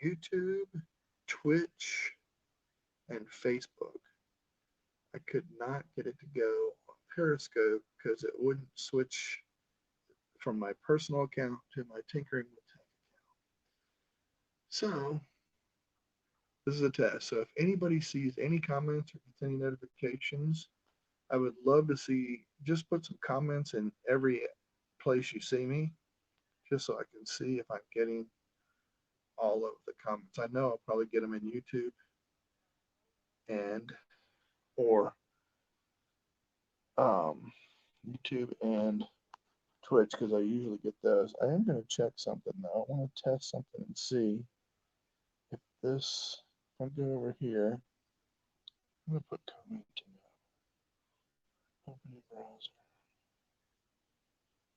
YouTube, Twitch, and Facebook. I could not get it to go on Periscope because it wouldn't switch from my personal account to my Tinkering with Tech account. So this is a test. So if anybody sees any comments or gets any notifications, I would love to see, just put some comments in every place you see me, just so I can see if I'm getting all of the comments. I know I'll probably get them in YouTube and or um, YouTube and Twitch because I usually get those. I am going to check something though. I want to test something and see if this, if I go over here, I'm going to put comment in open a browser.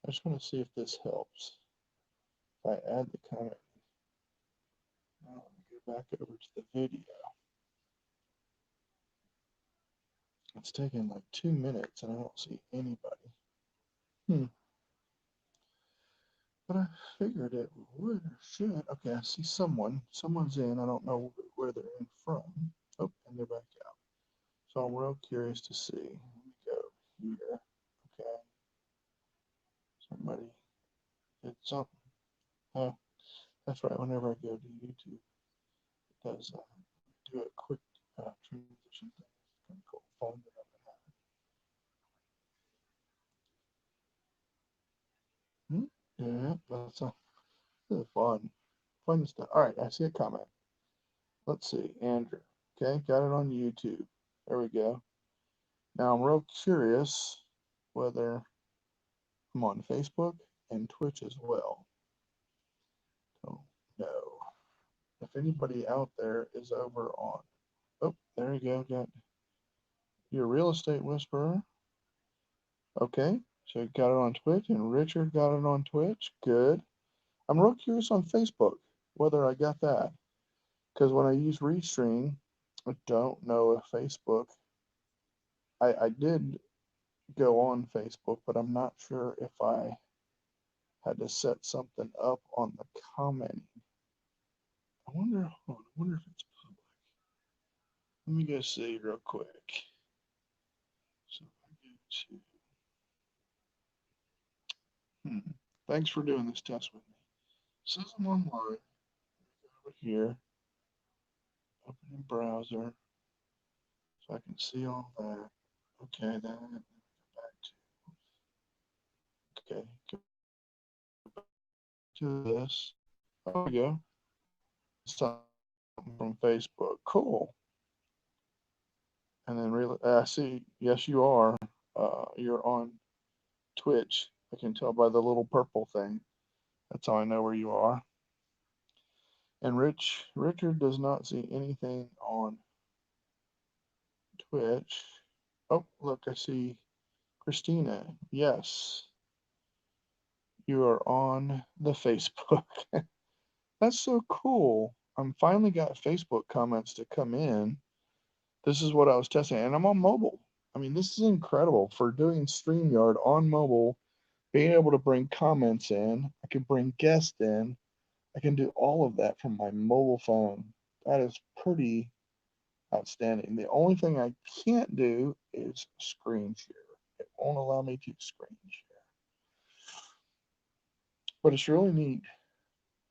I just want to see if this helps. If I add the comment, now let me go back over to the video. It's taking like 2 minutes and I don't see anybody. But I figured it would or should. Okay, I see someone. Someone's in. I don't know where they're in from. Oh, and they're back out. So I'm real curious to see. Let me go here. Okay. Somebody did something. Oh, that's right. Whenever I go to YouTube, it does do a quick transition thing. It's kind of cool. Phone that Yeah, that's this is fun. Fun stuff. All right, I see a comment. Let's see, Andrew. Okay, got it on YouTube. There we go. Now I'm real curious whether I'm on Facebook and Twitch as well. Don't know. If anybody out there is over on, oh, there you go. Got your real estate whisperer. Okay, so you got it on Twitch, and Richard got it on Twitch. Good. I'm real curious on Facebook whether I got that because when I use restream, I don't know if Facebook. I did go on Facebook, but I'm not sure if I had to set something up on the commenting. I wonder if it's public. Let me go see real quick. So I go to, thanks for doing this test with me. It says I'm online. Go over here, open in browser, so I can see all that. Okay, then go back to, okay, go back to this. Oh, there we go. Something from Facebook. Cool. And then really, I see, yes, you are. You're on Twitch. I can tell by the little purple thing. That's how I know where you are. And Richard does not see anything on Twitch. Oh, look, I see Christina. Yes, you are on the Facebook. That's so cool. I'm finally got Facebook comments to come in. This is what I was testing, and I'm on mobile. I mean, this is incredible for doing StreamYard on mobile, being able to bring comments in. I can bring guests in. I can do all of that from my mobile phone. That is pretty outstanding. The only thing I can't do is screen share. It won't allow me to screen share. But it's really neat.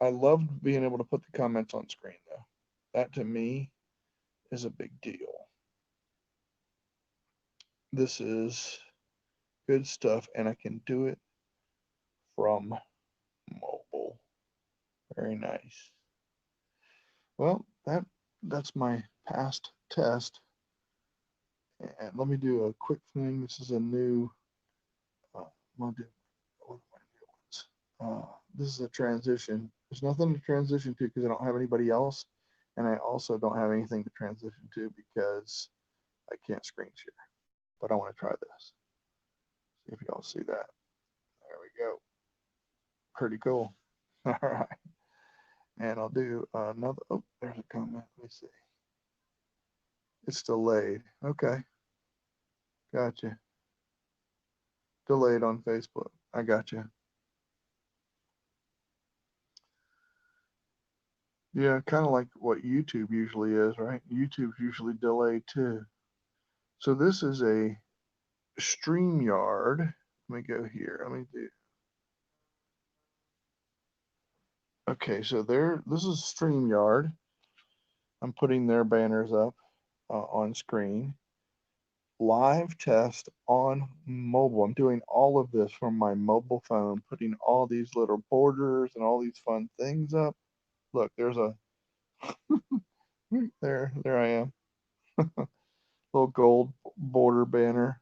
I loved being able to put the comments on screen though. That to me is a big deal. This is good stuff and I can do it from mobile. Very nice. Well, that's my past test. And let me do a quick thing. This is a new, I'm gonna do one of my new ones. This is a transition. There's nothing to transition to because I don't have anybody else. And I also don't have anything to transition to because I can't screen share. But I want to try this. See if y'all see that. There we go. Pretty cool. All right. And I'll do another, oh, there's a comment. Let me see. It's delayed. Okay. Gotcha. Delayed on Facebook. I gotcha. Yeah, kind of like what YouTube usually is, right? YouTube's usually delayed too. So this is a StreamYard. Let me go here. Let me do. Okay, so there. This is StreamYard. I'm putting their banners up on screen. Live test on mobile. I'm doing all of this from my mobile phone, putting all these little borders and all these fun things up. Look, there's a there I am, little gold border banner.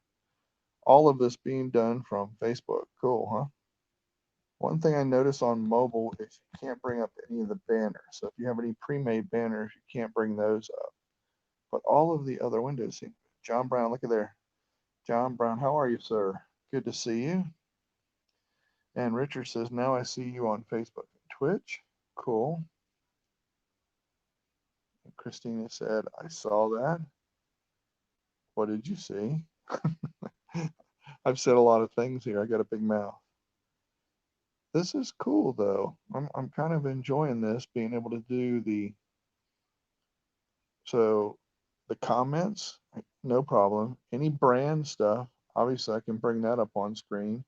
All of this being done from Facebook. Cool, huh? One thing I notice on mobile is you can't bring up any of the banners. So if you have any pre-made banners, you can't bring those up. But all of the other windows seem good. John Brown, look at there. John Brown, how are you, sir? Good to see you. And Richard says, now I see you on Facebook and Twitch. Cool. And Christina said, I saw that. What did you see? I've said a lot of things here. I got a big mouth. This is cool though. I'm kind of enjoying this, being able to do so the comments, no problem. Any brand stuff, obviously I can bring that up on screen.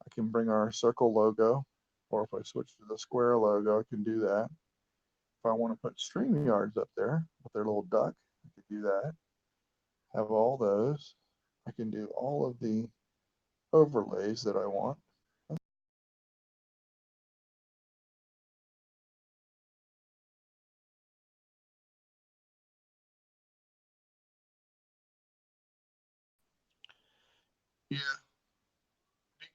I can bring our circle logo, or if I switch to the square logo, I can do that. If I want to put StreamYards up there with their little duck, I could do that. Have all those. I can do all of the overlays that I want. Yeah, be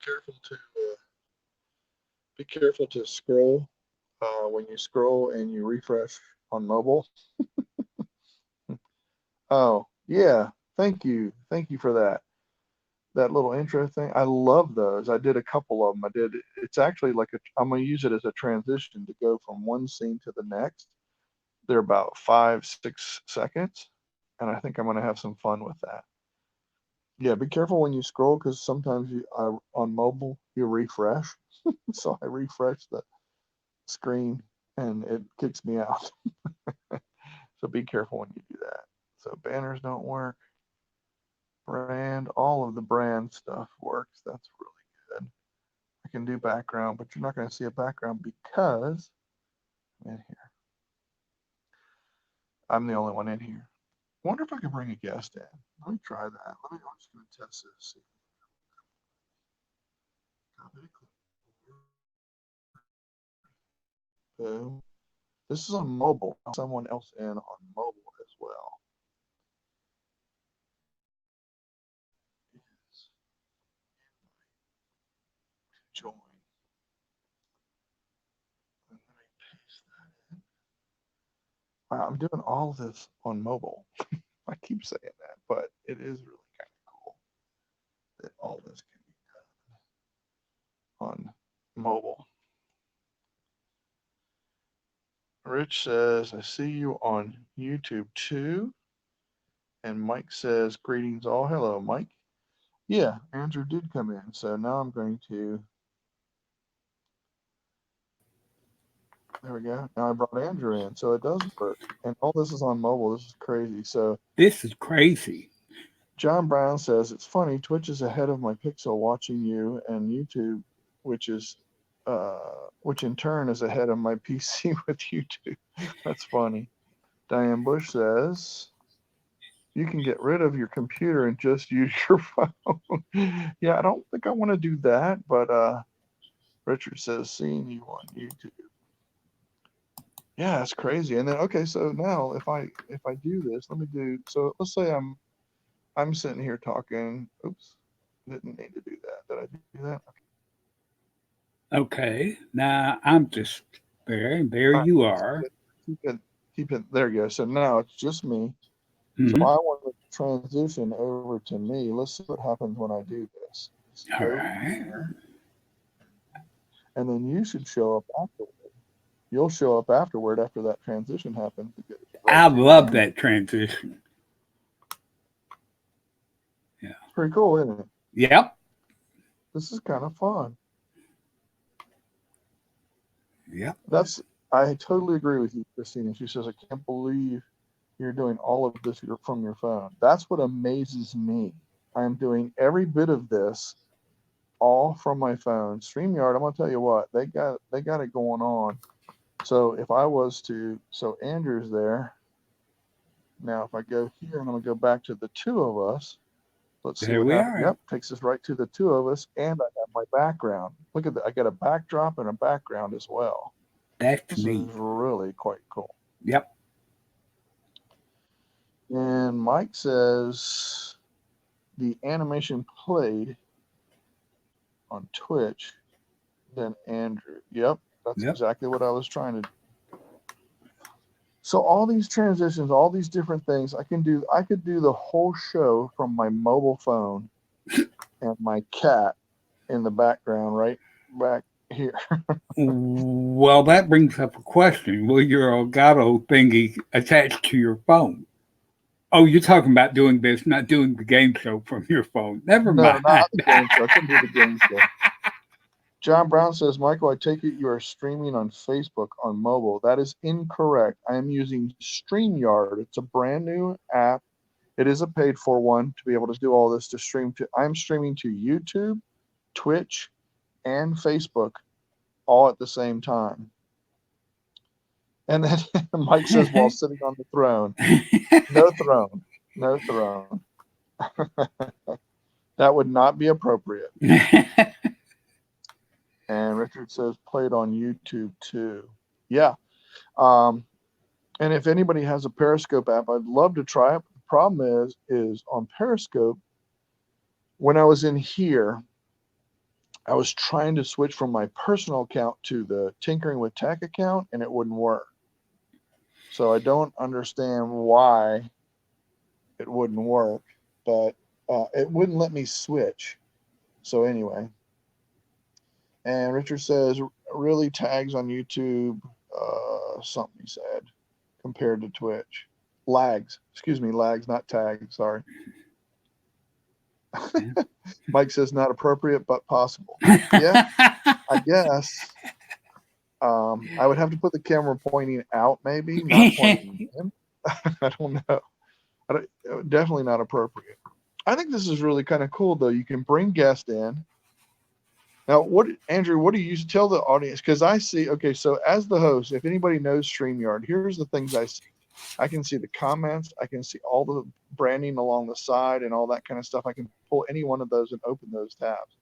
careful to scroll when you scroll and you refresh on mobile. Oh yeah, thank you for that little intro thing. I love those. I did a couple of them. I did. It's actually like I'm gonna use it as a transition to go from one scene to the next. They're about 5, 6 seconds, and I think I'm gonna have some fun with that. Yeah, be careful when you scroll because sometimes on mobile you refresh. So I refresh the screen and it kicks me out. So be careful when you do that. So banners don't work. Brand, all of the brand stuff works. That's really good. I can do background, but you're not going to see a background because I'm in here. I'm the only one in here. I wonder if I can bring a guest in. Let me try that. I'm just going to test this. Boom. This is on mobile. Someone else in on mobile as well. Is join. Let me paste that in. Wow, I'm doing all this on mobile. I keep saying that, but it is really kind of cool that all this can be done on mobile. Rich says, I see you on YouTube too. And Mike says, greetings all. Hello, Mike. Yeah, Andrew did come in. So now I'm going to, there we go. Now I brought Andrew in. So it does work. And all this is on mobile. This is crazy. So This is crazy. John Brown says, it's funny. Twitch is ahead of my Pixel watching you, and YouTube, which is, which in turn is ahead of my PC with YouTube. That's funny. Diane Bush says, you can get rid of your computer and just use your phone. Yeah, I don't think I want to do that, but Richard says seeing you on YouTube. Yeah, it's crazy. And then okay, so now if I do this, let me do so let's say I'm sitting here talking. Oops. Didn't need to do that. Did I do that? Okay. Okay, now I'm just there, and there All right, you let's are. keep it there you go. So now it's just me. So if Hmm. I want to transition over to me, let's see what happens when I do this. Let's All go right. here, and then you should show up afterward. You'll show up afterward after that transition happens because I right love there. that transition. Yeah. It's pretty cool, isn't it? Yep. This is kind of fun. Yep. That's I totally agree with you, Christina. She says, I can't believe you're doing all of this from your phone. That's what amazes me. I'm doing every bit of this all from my phone. StreamYard, I'm gonna tell you what, they got it going on. So if I was to, so Andrew's there. Now if I go here and I'm gonna go back to the two of us, let's see There what we happens. are. Yep, takes us right to the two of us, and I have my background. Look at that, I got a backdrop and a background as well. That's This is neat. really quite cool. Yep. And Mike says the animation played on Twitch than Andrew. Yep, that's Yep. exactly what I was trying to. So all these transitions, all these different things, I can do. I could do the whole show from my mobile phone and my cat in the background, right back here. Well, that brings up a question. Will your Elgato thingy attach to your phone? Oh, you're talking about doing this, not doing the game show from your phone. Never No, mind. not the game show. I couldn't do the game show. John Brown says, Michael, I take it you are streaming on Facebook on mobile. That is incorrect. I am using StreamYard. It's a brand new app. It is a paid for one to be able to do all this to stream to. I'm streaming to YouTube, Twitch, and Facebook all at the same time. And then Mike says, while sitting on the throne, no throne, no throne. That would not be appropriate. And Richard says, played on YouTube too. Yeah. Um, and if anybody has a Periscope app, I'd love to try it. The problem is on Periscope, when I was in here, I was trying to switch from my personal account to the Tinkering with Tech account, and it wouldn't work. So I don't understand why it wouldn't work, but it wouldn't let me switch. So anyway, and Richard says, really tags on YouTube, something he said, compared to Twitch. Lags, excuse me, lags, not tags, sorry. Mike says, not appropriate, but possible. Yeah, I guess. I would have to put the camera pointing out, maybe, not pointing in. I don't know. Definitely not appropriate. I think this is really kind of cool, though. You can bring guests in. Now, what, Andrew? What do you tell the audience? Because I see. Okay, so as the host, if anybody knows Streamyard, here's the things I see. I can see the comments. I can see all the branding along the side and all that kind of stuff. I can pull any one of those and open those tabs,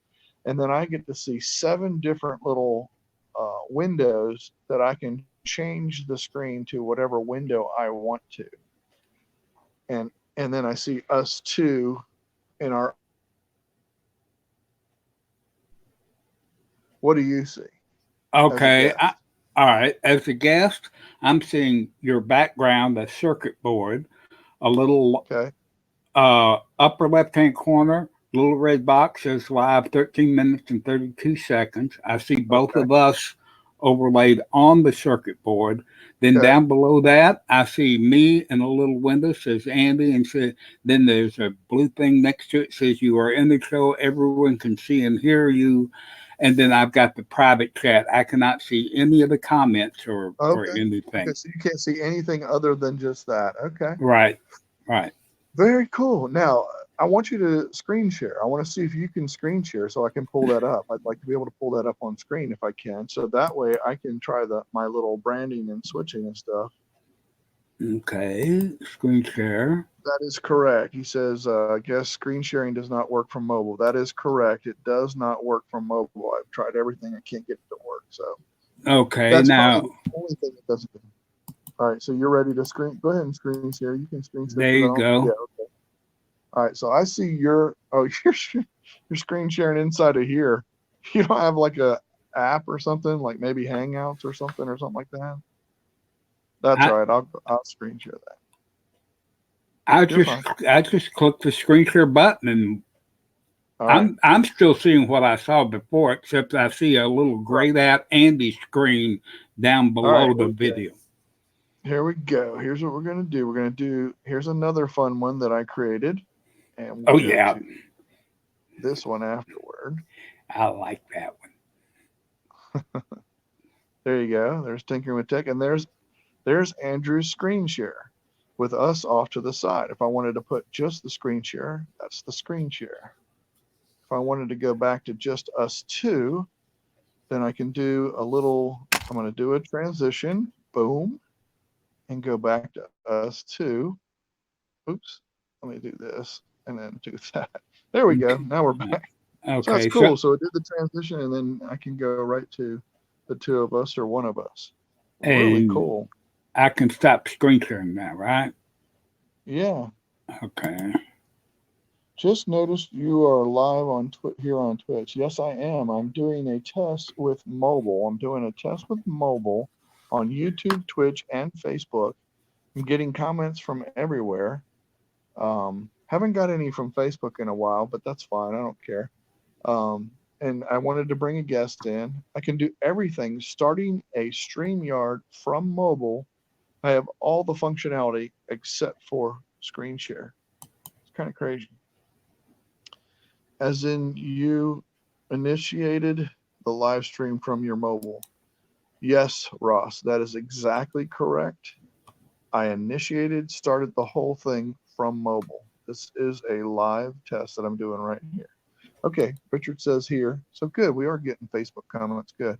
and then I get to see 7 different little windows that I can change the screen to whatever window I want to, and and then I see us two in our own window. What do you see as a Okay. guest? All right. As a guest, I'm seeing your background, the circuit board, a little Okay. upper left hand corner, little red box says live 13 minutes and 32 seconds. I see both Okay. of us overlaid on the circuit board. Then Okay. down below that, I see me in a little window says Andy, and then there's a blue thing next to it says you are in the show. Everyone can see and hear you. And then I've got the private chat. I cannot see any of the comments or Okay. Okay. anything. So you can't see anything other than just that. Okay. Right, right. Very cool. Now, I want you to screen share. I want to see if you can screen share so I can pull that up. I'd like to be able to pull that up on screen if I can. So that way I can try my little branding and switching and stuff. Okay, screen share. That is correct. He says, guess screen sharing does not work from mobile. That is correct. It does not work from mobile. I've tried everything. I can't get it to work. So Okay, that's probably now the only thing that doesn't. All right. So you're ready to screen. Go ahead and screen share. You can screen share there because I you don't. Yeah. go. Okay. All right. So I see your. Oh, you're screen sharing inside of here. You don't have like a app or something like maybe Hangouts or something like that. That's I all right. I'll screen share that. I You're just fine. I just clicked the screen share button and All right. I'm still seeing what I saw before, except I see a little Right. grayed out Andy screen down All right. below Here the we go. video. Here we go. Here's what we're gonna do. We're gonna do. Here's another fun one that I created, and we'll Oh go yeah, to this one afterward. I like that one. There you go. There's Tinkering with Tech, and there's Andrew's screen share with us off to the side. If I wanted to put just the screen share, that's the screen share. If I wanted to go back to just us two, then I can do a little, I'm going to do a transition, boom, and go back to us two. Oops, let me do this and then do that. There we go. Okay. Now we're back. So that's Okay. cool. So it did the transition and then I can go right to the two of us or one of us. Really And cool. I can stop screen sharing now, right? Yeah. Okay. Just noticed you are live on here on Twitch. Yes, I am. I'm doing a test with mobile. I'm doing a test with mobile on YouTube, Twitch, and Facebook. I'm getting comments from everywhere. Haven't got any from Facebook in a while, but that's fine. I don't care. And I wanted to bring a guest in. I can do everything starting a StreamYard from mobile. I have all the functionality except for screen share. It's kind of crazy. As in, you initiated the live stream from your mobile. Yes, Ross, that is exactly correct. I initiated, started the whole thing from mobile. This is a live test that I'm doing right here. Okay, Richard says here. So good, we are getting Facebook comments. Good.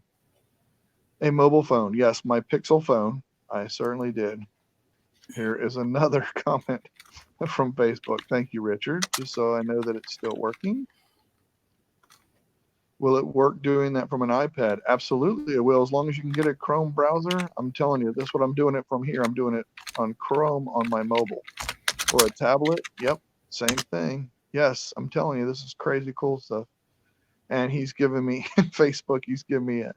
A mobile phone. Yes, my Pixel phone. I certainly did. Here is another comment from Facebook. Thank you, Richard. Just so I know that it's still working. Will it work doing that from an iPad? Absolutely, it will. As long as you can get a Chrome browser, I'm telling you, this is what I'm doing it from here. I'm doing it on Chrome on my mobile or a tablet. Yep, same thing. Yes, I'm telling you, this is crazy cool stuff. And he's giving me Facebook. He's giving me a.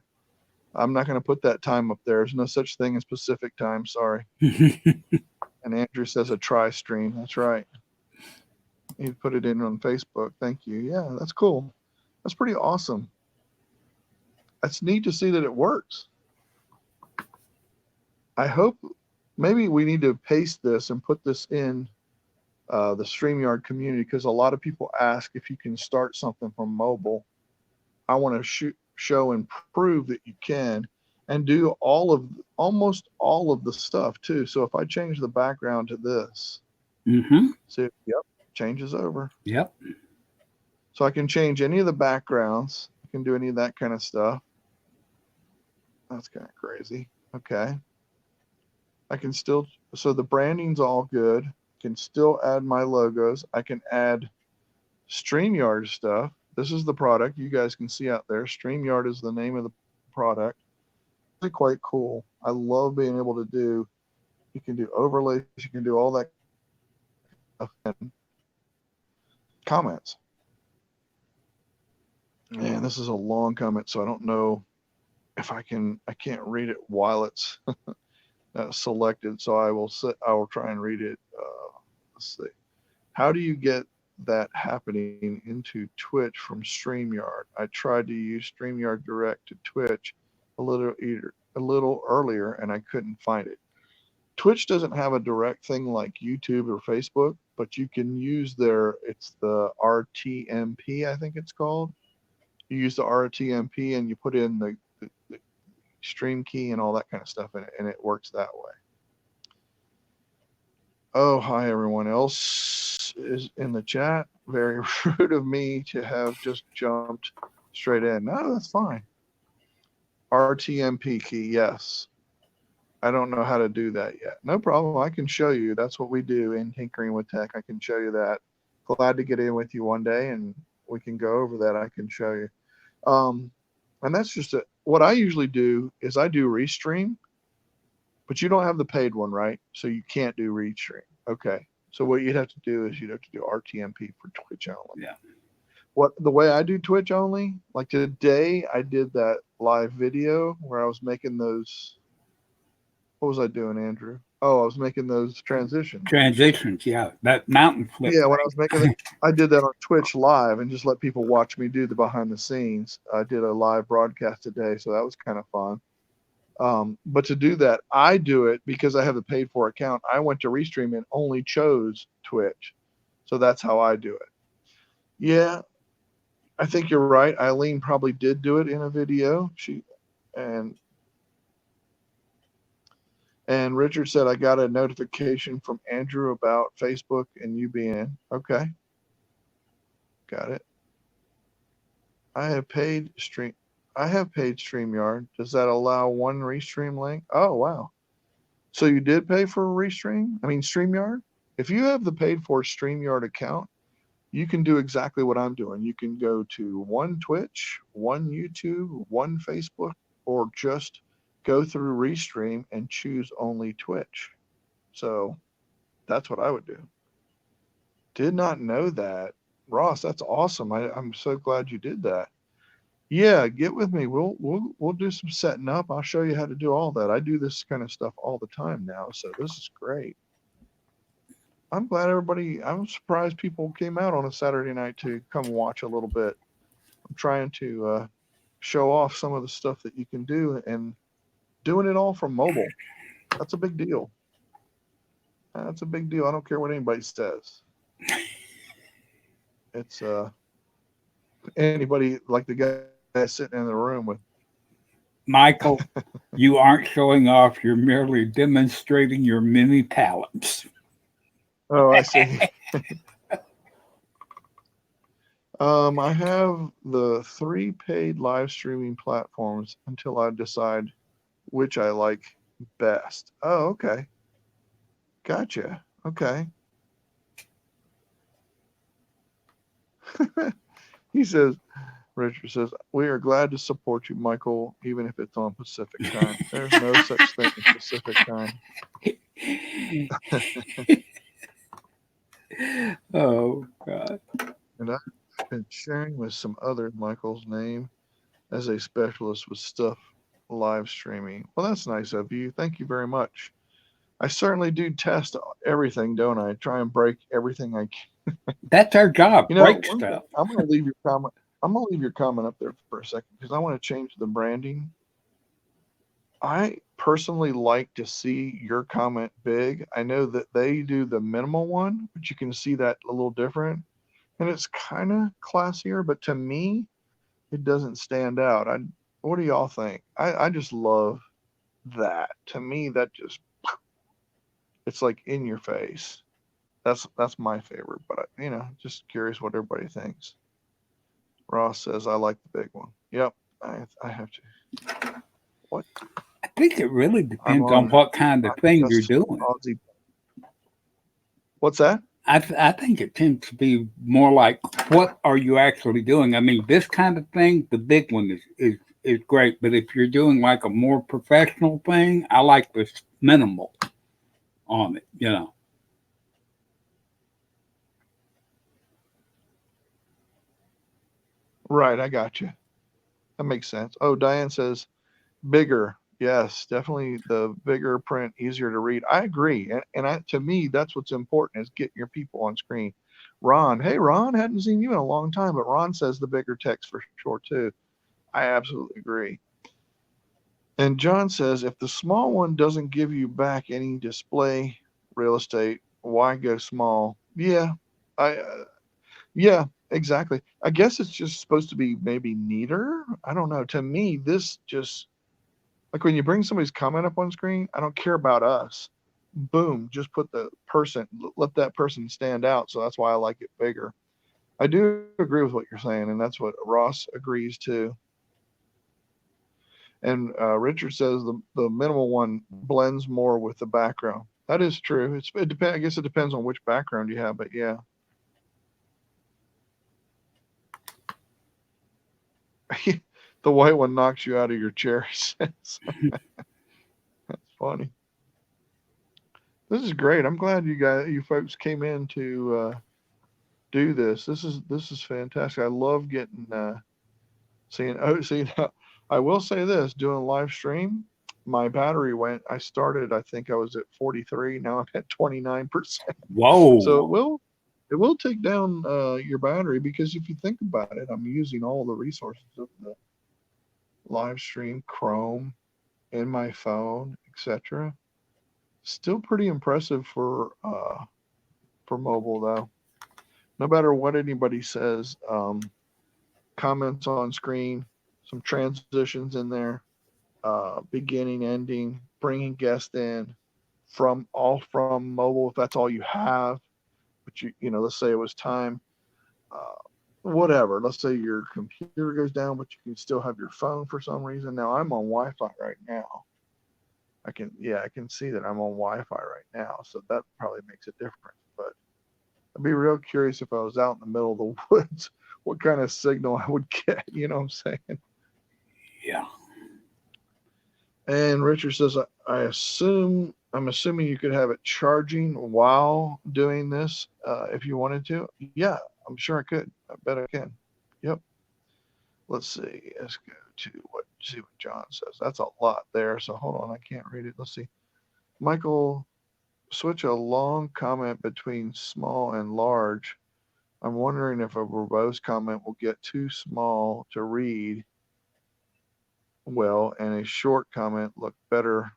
I'm not going to put that time up there. There's no such thing as Pacific time. Sorry. And Andrew says a try stream. That's right. He put it in on Facebook. Thank you. Yeah, that's cool. That's pretty awesome. It's neat to see that it works. I hope maybe we need to paste this and put this in the StreamYard community because a lot of people ask if you can start something from mobile. I want to show and prove that you can and do almost all of the stuff too. So if I change the background to this, Mm-hmm. see, yep, changes over. Yep. So I can change any of the backgrounds. I can do any of that kind of stuff. That's kind of crazy. Okay. I can still, so the branding's all good. Can still add my logos. I can add StreamYard stuff. This is the product you guys can see out there. StreamYard is the name of the product. Really quite cool. I love being able to do, you can do overlays, you can do all that stuff and comments. Man, this is a long comment, so I don't know if I can't read it while it's selected. So I will try and read it. Let's see. How do you get that happening into Twitch from StreamYard? I tried to use StreamYard Direct to Twitch a little earlier and I couldn't find it. Twitch doesn't have a direct thing like YouTube or Facebook, but you can use it's the RTMP, I think it's called. You use the RTMP and you put in the stream key and all that kind of stuff in it, and it works that way. Oh, hi, everyone else is in the chat. Very rude of me to have just jumped straight in. No, that's fine. RTMP key, yes. I don't know how to do that yet. No problem. I can show you. That's what we do in Tinkering with Tech. I can show you that. Glad to get in with you one day and we can go over that. I can show you. And that's just what I usually do is I do restream, but you don't have the paid one, right? So you can't do restream. Okay. So what you'd have to do is you'd have to do RTMP for Twitch only. Yeah. What the way I do Twitch only, like today I did that live video where I was making those. What was I doing, Andrew? Oh, I was making those transitions. Transitions. Yeah. That mountain flip Yeah, when I was making thing. it, I did that on Twitch live and just let people watch me do the behind the scenes. I did a live broadcast today, so that was kind of fun. But to do that, I do it because I have a paid for account. I went to Restream and only chose Twitch. So that's how I do it. Yeah, I think you're right. Eileen probably did do it in a video. And And Richard said, I got a notification from Andrew about Facebook and you being in. Okay, got it. I have paid stream. I have paid StreamYard. Does that allow one restream link? Oh wow! So you did pay for a restream? I mean StreamYard. If you have the paid for StreamYard account, you can do exactly what I'm doing. You can go to one Twitch, one YouTube, one Facebook, or just go through Restream and choose only Twitch. So that's what I would do. Did not know that. Ross, that's awesome. I'm so glad you did that. Yeah, get with me. We'll do some setting up. I'll show you how to do all that. I do this kind of stuff all the time now, so this is great. I'm glad everybody. I'm surprised people came out on a Saturday night to come watch a little bit. I'm trying to show off some of the stuff that you can do and doing it all from mobile. That's a big deal. That's a big deal. I don't care what anybody says. It's anybody like the guy sitting in the room with. Michael, you aren't showing off, you're merely demonstrating your many talents. Oh, I see. I have the three paid live streaming platforms until I decide which I like best. Oh, okay. Gotcha. Okay. He says, Richard says, we are glad to support you, Michael, even if it's on Pacific time. There's no such thing as Pacific time. Oh, God. And I've been sharing with some other Michael's name as a specialist with stuff live streaming. Well, that's nice of you. Thank you very much. I certainly do test everything, don't I? Try and break everything I can. That's our job, break One thing stuff. I'm going to leave your comment. I'm going to leave your comment up there for a second because I want to change the branding. I personally like to see your comment big. I know that they do the minimal one, but you can see that a little different, and it's kind of classier. But to me, it doesn't stand out. What do y'all think? I just love that. To me, that just it's like in your face. That's my favorite. But just curious what everybody thinks. Ross says I like the big one. Yep, I have to. What? I think it really I'm depends on on. what kind I of thing you're guess doing. Aussie. What's that? I think it tends to be more like, what are you actually doing? I mean, this kind of thing, the big one is great. But if you're doing like a more professional thing, I like this minimal on it. Right, I got you. That makes sense. Oh, Diane says bigger. Yes, definitely the bigger print, easier to read. I agree. To me, that's what's important is getting your people on screen. Ron, hey, Ron, hadn't seen you in a long time, but Ron says the bigger text for sure, too. I absolutely agree. And John says if the small one doesn't give you back any display real estate, why go small? Yeah, exactly. I guess it's just supposed to be maybe neater. I don't know. To me, this just like when you bring somebody's comment up on screen, I don't care about us. Boom, just put the person, let that person stand out. So that's why I like it bigger. I do agree with what you're saying, and that's what Ross agrees to. And Richard says the minimal one blends more with the background. That is true. It depends. I guess it depends on which background you have, but yeah, the white one knocks you out of your chair. He says that's funny. This is great. I'm glad you folks came in to do this. This is fantastic. I love getting seeing. Oh, see, I will say this: doing a live stream, my battery went. I started. I think I was at 43. Now I'm at 29%. So Whoa. it will take down your battery because if you think about it, I'm using all the resources of the live stream, Chrome, in my phone, etc. Still pretty impressive for mobile though. No matter what anybody says, comments on screen, some transitions in there, beginning, ending. bringing guests in from all from mobile if that's all you have. But let's say it was time, whatever. Let's say your computer goes down, but you can still have your phone for some reason. Now I'm on Wi-Fi right now. I can see that I'm on Wi-Fi right now, so that probably makes a difference. But I'd be real curious if I was out in the middle of the woods, what kind of signal I would get. You know what I'm saying? Yeah. And Richard says, I'm assuming you could have it charging while doing this if you wanted to. Yeah, I'm sure I could. I bet I can. Yep. Let's see. Let's go to see what John says. That's a lot there. So hold on, I can't read it. Let's see. Michael, switch a long comment between small and large. I'm wondering if a verbose comment will get too small to read well, and a short comment look better.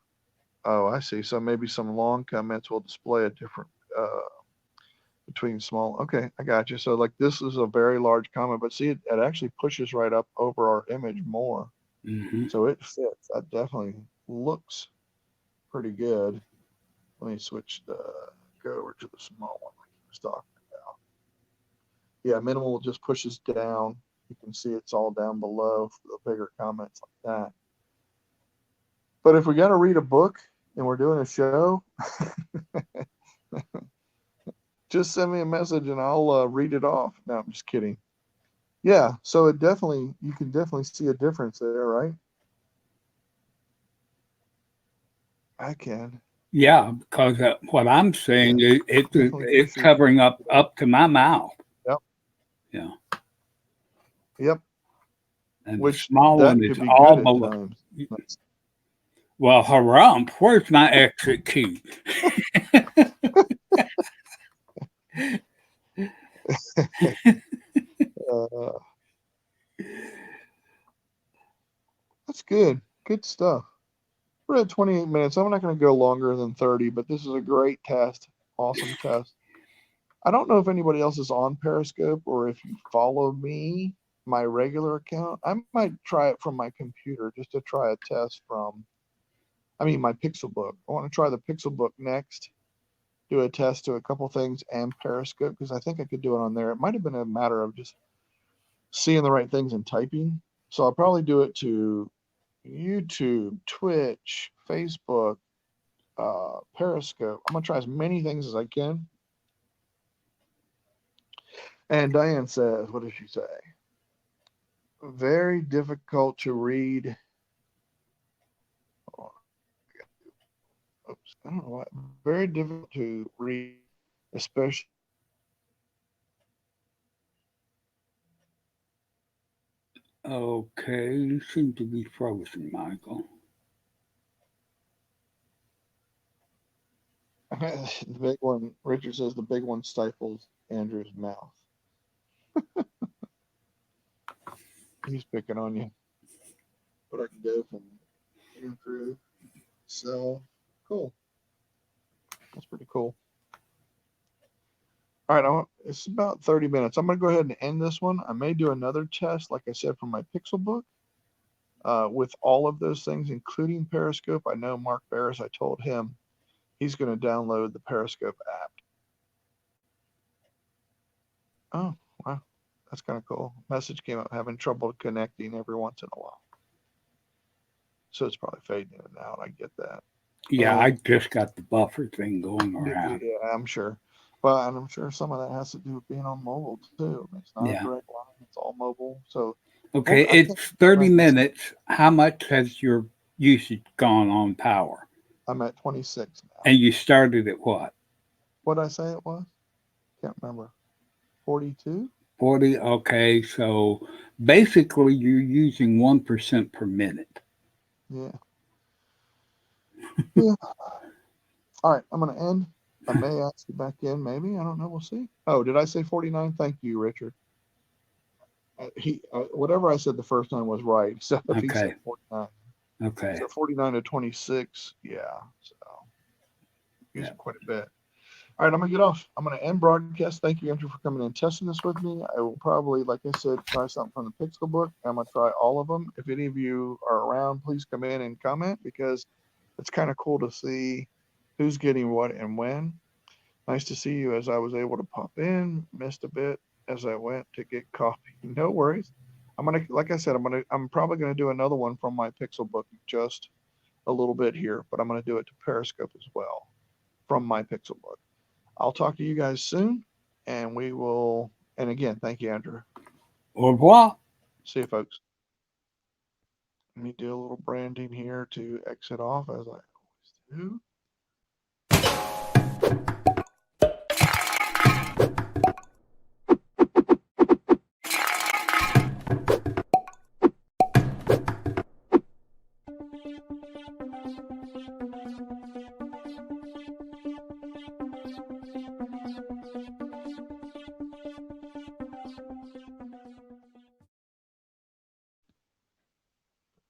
Oh, I see. So maybe some long comments will display a different between small. Okay, I got you. So like this is a very large comment, but see, it actually pushes right up over our image more. Hmm. So it fits. That definitely looks pretty good. Let me switch go over to the small one like you was talking about. Yeah, minimal just pushes down. You can see it's all down below for the bigger comments like that. But if we got to read a book and we're doing a show, just send me a message and I'll read it off. No, I'm just kidding. Yeah, so you can definitely see a difference there, right? I can. Yeah, because what I'm Yeah, saying is definitely it's pushes. covering up to my mouth. Yep, Yeah, yep. and the Which small that one could is be all good at below. times. Nice. Well, harump, where's my exit key? Uh, that's good. Good stuff. We're at 28 minutes. I'm not going to go longer than 30, but this is a great test. Awesome test. I don't know if anybody else is on Periscope or if you follow me, my regular account. I might try it from my computer just to try a test my Pixel Book. I want to try the Pixel Book next, do a test to a couple things and Periscope because I think I could do it on there. It might have been a matter of just seeing the right things and typing. So I'll probably do it to YouTube, Twitch, Facebook, Periscope. I'm gonna try as many things as I can. And Diane says, what does she say? Very difficult to read. Oh, oops, I don't know what. Very difficult to read, especially. Okay, you seem to be frozen, Michael. The big one. Richard says the big one stifles Andrew's mouth. He's picking on you. But I can go from Andrew. So cool. That's pretty cool. All right, it's about 30 minutes. I'm going to go ahead and end this one. I may do another test, like I said, from my Pixel Book with all of those things, including Periscope. I know Mark Barris, I told him he's going to download the Periscope app. Oh, wow. That's kind of cool. Message came up having trouble connecting every once in a while. So it's probably fading in and out. I get that. Yeah, I And just got the buffer thing going around. yeah, I'm sure. But I'm sure some of that has to do with being on mobile too. It's not a Yeah. direct line, it's all mobile. So Okay, I can't it's 30 right now. minutes. How much has your usage gone on power? I'm at 26 now. And you started at what? What did I say it was? Can't remember. 42? 40? Okay, so basically you're using 1% per minute. Yeah. Yeah. All right. I'm going to end. I may ask you back in, maybe. I don't know. We'll see. Oh, did I say 49? Thank you, Richard. Whatever I said the first time was right, except if he said Okay, 49. okay. So 49 to 26. Yeah. So Yeah. using quite a bit. All right, I'm gonna get off. I'm gonna end broadcast. Thank you, Andrew, for coming and testing this with me. I will probably, like I said, try something from the Pixel Book. I'm gonna try all of them. If any of you are around, please come in and comment because it's kind of cool to see who's getting what and when. Nice to see you as I was able to pop in. Missed a bit as I went to get coffee. No worries. Like I said, I'm probably gonna do another one from my Pixel book just a little bit here, but I'm gonna do it to Periscope as well from my Pixel book. I'll talk to you guys soon, and we will. And again, thank you, Andrew. Au revoir. See you, folks. Let me do a little branding here to exit off as I always do.